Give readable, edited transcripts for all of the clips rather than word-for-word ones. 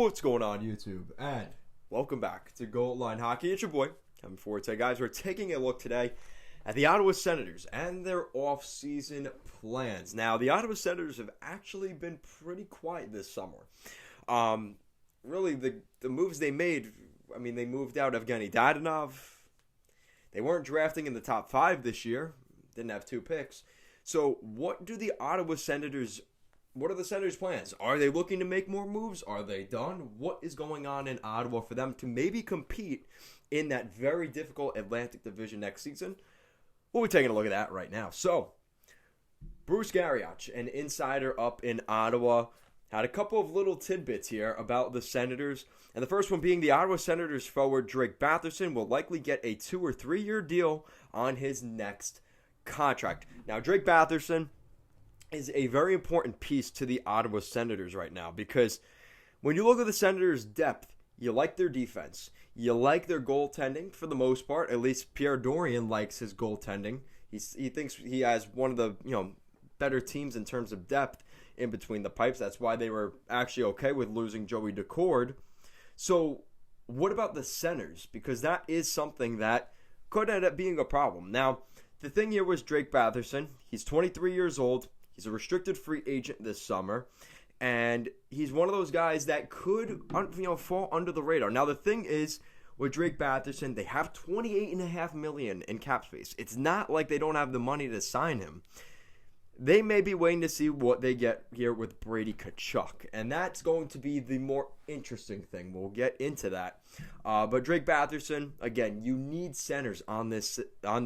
What's going on, YouTube? And welcome back to Goal Line Hockey. It's your boy, Kevin Forte. Guys, we're taking a look today at the Ottawa Senators and their off-season plans. Now, the Ottawa Senators have actually been pretty quiet this summer. Really, the moves they made, they moved out Evgeny Dadonov. They weren't drafting in the top 5 this year. Didn't have 2 picks. So, what are the Senators' plans? Are they looking to make more moves? Are they done? What is going on in Ottawa for them to maybe compete in that very difficult Atlantic Division next season? We'll be taking a look at that right now. So, Bruce Garrioch, an insider up in Ottawa, had a couple of little tidbits here about the Senators. And the first one being the Ottawa Senators forward Drake Batherson will likely get a 2 or 3 year deal on his next contract. Now, Drake Batherson is a very important piece to the Ottawa Senators right now, because when you look at the Senators' depth, you like their defense. You like their goaltending for the most part. At least Pierre Dorion likes his goaltending. He thinks he has one of the better teams in terms of depth in between the pipes. That's why they were actually okay with losing Joey Daccord. So what about the centers? Because that is something that could end up being a problem. Now, the thing here was Drake Batherson. He's 23 years old. He's a restricted free agent this summer, and he's one of those guys that could fall under the radar. Now, the thing is, with Drake Batherson, they have $28.5 million in cap space. It's not like they don't have the money to sign him. They may be waiting to see what they get here with Brady Tkachuk, and that's going to be the more interesting thing. We'll get into that. But Drake Batherson, again, you need centers on this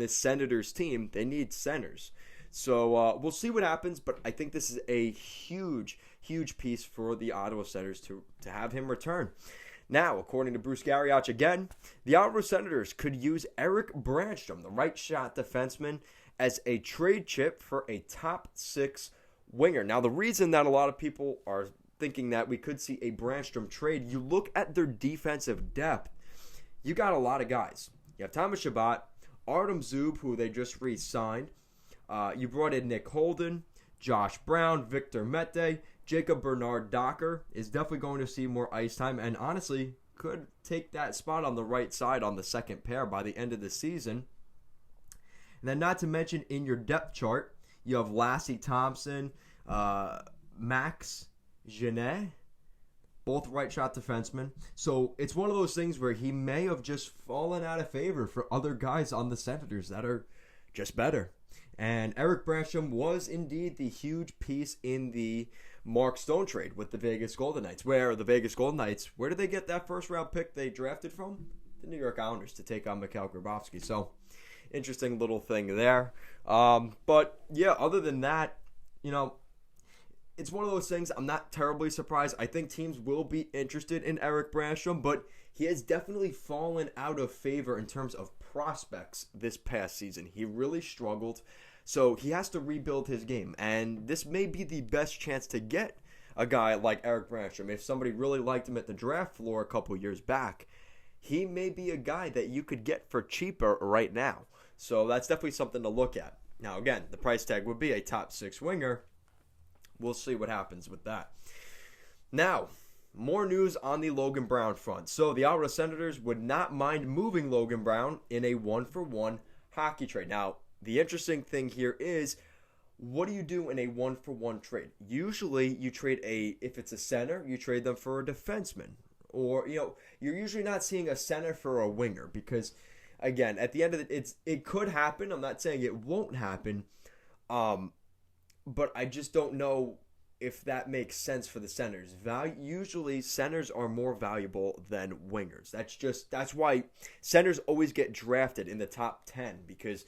Senators team. They need centers. So we'll see what happens, but I think this is a huge, huge piece for the Ottawa Senators to have him return. Now, according to Bruce Garrioch again, the Ottawa Senators could use Erik Brannstrom, the right-shot defenseman, as a trade chip for a top 6 winger. Now, the reason that a lot of people are thinking that we could see a Brannstrom trade, you look at their defensive depth, you got a lot of guys. You have Thomas Chabot, Artem Zub, who they just re-signed. You brought in Nick Holden, Josh Brown, Victor Mete, Jacob Bernard-Docker is definitely going to see more ice time, and honestly could take that spot on the right side on the second pair by the end of the season. And then, not to mention, in your depth chart, you have Lassie Thompson, Max Genet, both right shot defensemen. So it's one of those things where he may have just fallen out of favor for other guys on the Senators that are just better. And Erik Brannstrom was indeed the huge piece in the Mark Stone trade with the Vegas Golden Knights. Where did they get that first round pick they drafted from? The New York Islanders, to take on Mikhail Grabovski. So, interesting little thing there. But yeah, other than that, it's one of those things. I'm not terribly surprised. I think teams will be interested in Erik Brannstrom, but he has definitely fallen out of favor in terms of prospects this past season. He really struggled, so he has to rebuild his game, and this may be the best chance to get a guy like Erik Brannstrom. If somebody really liked him at the draft floor a couple years back, he may be a guy that you could get for cheaper right now. So that's definitely something to look at. Now, again, the price tag would be a top 6 winger. We'll see what happens with that. Now, more news on the Logan Brown front. So the Ottawa Senators would not mind moving Logan Brown in a 1-for-1 hockey trade. Now, the interesting thing here is, what do you do in a 1-for-1 trade? Usually, you trade if it's a center, you trade them for a defenseman. Or, you're usually not seeing a center for a winger because, again, at the end of it could happen. I'm not saying it won't happen. But I just don't know if that makes sense for the Senators. Usually, centers are more valuable than wingers. That's why centers always get drafted in the top 10, because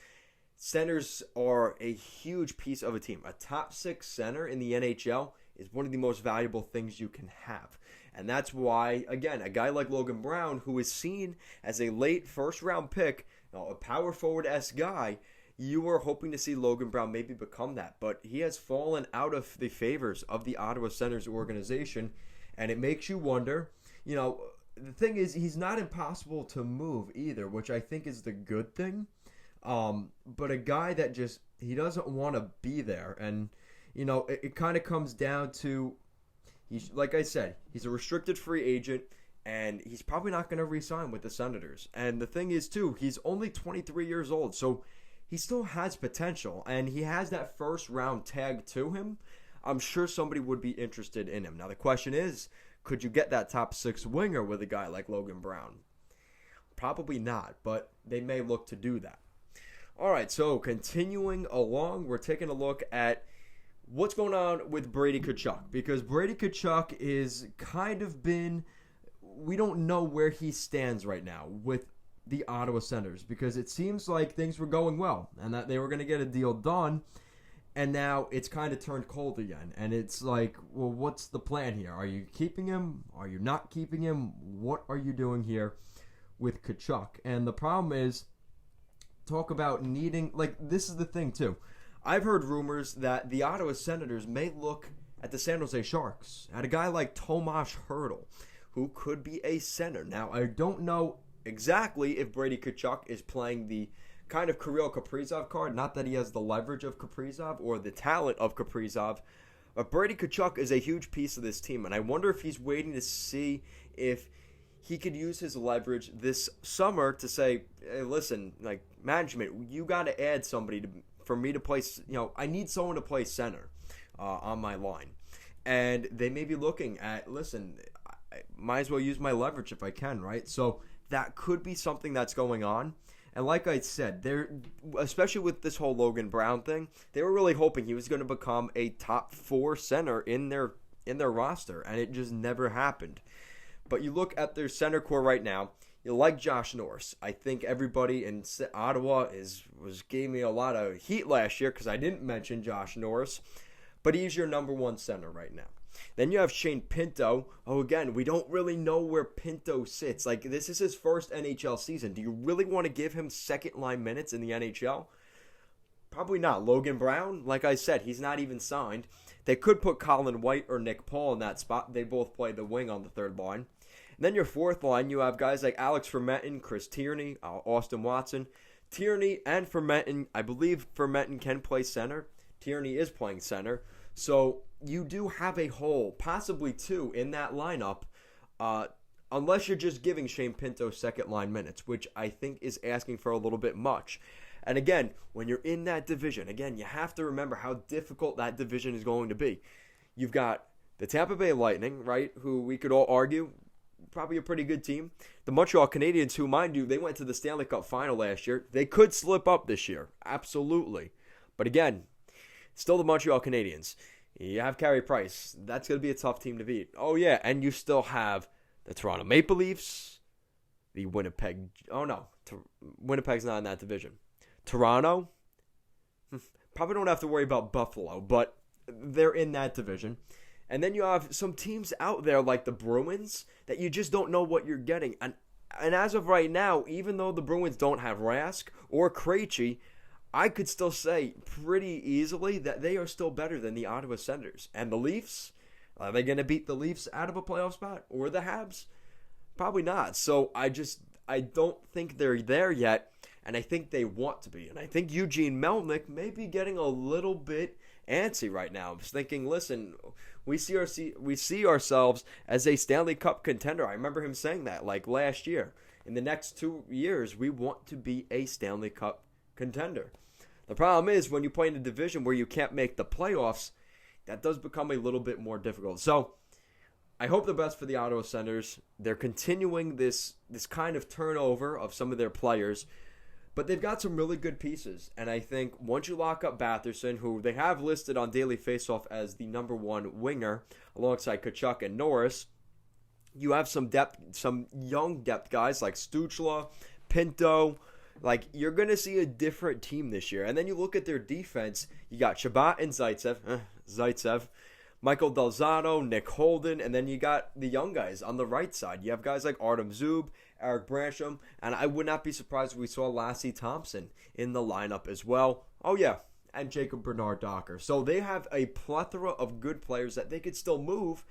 centers are a huge piece of a team. A top 6 center in the NHL is one of the most valuable things you can have. And that's why, again, a guy like Logan Brown, who is seen as a late first-round pick, a power forward-esque guy, you were hoping to see Logan Brown maybe become that, but he has fallen out of the favors of the Ottawa Senators organization, and it makes you wonder, the thing is, he's not impossible to move either, which I think is the good thing, but a guy that he doesn't want to be there, and, it kind of comes down to, He's, like I said, he's a restricted free agent, and he's probably not going to re-sign with the Senators. And the thing is, too, he's only 23 years old, so he still has potential, and he has that first-round tag to him. I'm sure somebody would be interested in him. Now, the question is, could you get that top 6 winger with a guy like Logan Brown? Probably not, but they may look to do that. All right, so continuing along, we're taking a look at what's going on with Brady Tkachuk, because Brady Tkachuk is kind of been, we don't know where he stands right now with the Ottawa Senators, because it seems like things were going well and that they were going to get a deal done, and now it's kind of turned cold again. And it's like, well, what's the plan here? Are you keeping him? Are you not keeping him? What are you doing here with Tkachuk? And the problem is, talk about needing, like, this is the thing too. I've heard rumors that the Ottawa Senators may look at the San Jose Sharks, at a guy like Tomas Hertl, who could be a center. Now, I don't know exactly if Brady Tkachuk is playing the kind of Kirill Kaprizov card, not that he has the leverage of Kaprizov or the talent of Kaprizov, but Brady Tkachuk is a huge piece of this team, and I wonder if he's waiting to see if he could use his leverage this summer to say, hey, listen, like, management, you got to add somebody for me to play, I need someone to play center on my line. And they may be looking at, listen, I might as well use my leverage if I can, right? So that could be something that's going on. And like I said, they're, especially with this whole Logan Brown thing, they were really hoping he was going to become a top 4 center in their roster, and it just never happened. But you look at their center core right now, you like Josh Norris. I think everybody in Ottawa gave me a lot of heat last year because I didn't mention Josh Norris, but he's your number 1 center right now. Then you have Shane Pinto. Oh, again, we don't really know where Pinto sits. Like, this is his first NHL season. Do you really want to give him second-line minutes in the NHL? Probably not. Logan Brown, like I said, he's not even signed. They could put Colin White or Nick Paul in that spot. They both play the wing on the third line. And then your fourth line, you have guys like Alex Fermenton, Chris Tierney, Austin Watson. Tierney and Fermenton, I believe Fermenton can play center. Tierney is playing center. So you do have a hole, possibly 2, in that lineup, unless you're just giving Shane Pinto second line minutes, which I think is asking for a little bit much. And again, when you're in that division, again, you have to remember how difficult that division is going to be. You've got the Tampa Bay Lightning, right, who we could all argue, probably a pretty good team. The Montreal Canadiens, who, mind you, they went to the Stanley Cup final last year. They could slip up this year, absolutely. But again, still the Montreal Canadiens. You have Carey Price. That's going to be a tough team to beat. Oh, yeah, and you still have the Toronto Maple Leafs, the Winnipeg. Oh, no, Winnipeg's not in that division. Toronto, probably don't have to worry about Buffalo, but they're in that division. And then you have some teams out there like the Bruins that you just don't know what you're getting. And as of right now, even though the Bruins don't have Rask or Krejci, I could still say pretty easily that they are still better than the Ottawa Senators. And the Leafs, are they going to beat the Leafs out of a playoff spot? Or the Habs? Probably not. So I don't think they're there yet, and I think they want to be. And I think Eugene Melnyk may be getting a little bit antsy right now. He's thinking, listen, we see ourselves as a Stanley Cup contender. I remember him saying that like last year. In the next 2 years, we want to be a Stanley Cup contender. The problem is when you play in a division where you can't make the playoffs, that does become a little bit more difficult. So I hope the best for the Ottawa Senators. They're continuing this kind of turnover of some of their players, but they've got some really good pieces. And I think once you lock up Batherson, who they have listed on Daily Faceoff as the number 1 winger, alongside Tkachuk and Norris, you have some depth, some young depth guys like Stuchla, Pinto. Like, you're going to see a different team this year. And then you look at their defense, you got Shabbat and Zaitsev, Michael Delzato, Nick Holden, and then you got the young guys on the right side. You have guys like Artem Zub, Eric Bransham, and I would not be surprised if we saw Lassie Thompson in the lineup as well. Oh, yeah, and Jacob Bernard-Docker. So they have a plethora of good players that they could still move.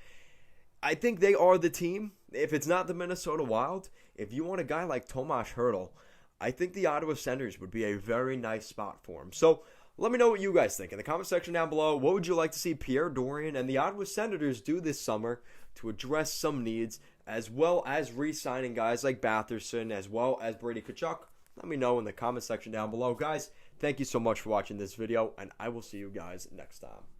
I think they are the team. If it's not the Minnesota Wild, if you want a guy like Tomas Hertl, I think the Ottawa Senators would be a very nice spot for him. So Let me know what you guys think in the comment section down below. What would you like to see Pierre Dorion and the Ottawa Senators do this summer to address some needs, as well as re-signing guys like Batherson, as well as Brady Tkachuk? Let me know in the comment section down below. Guys, thank you so much for watching this video, and I will see you guys next time.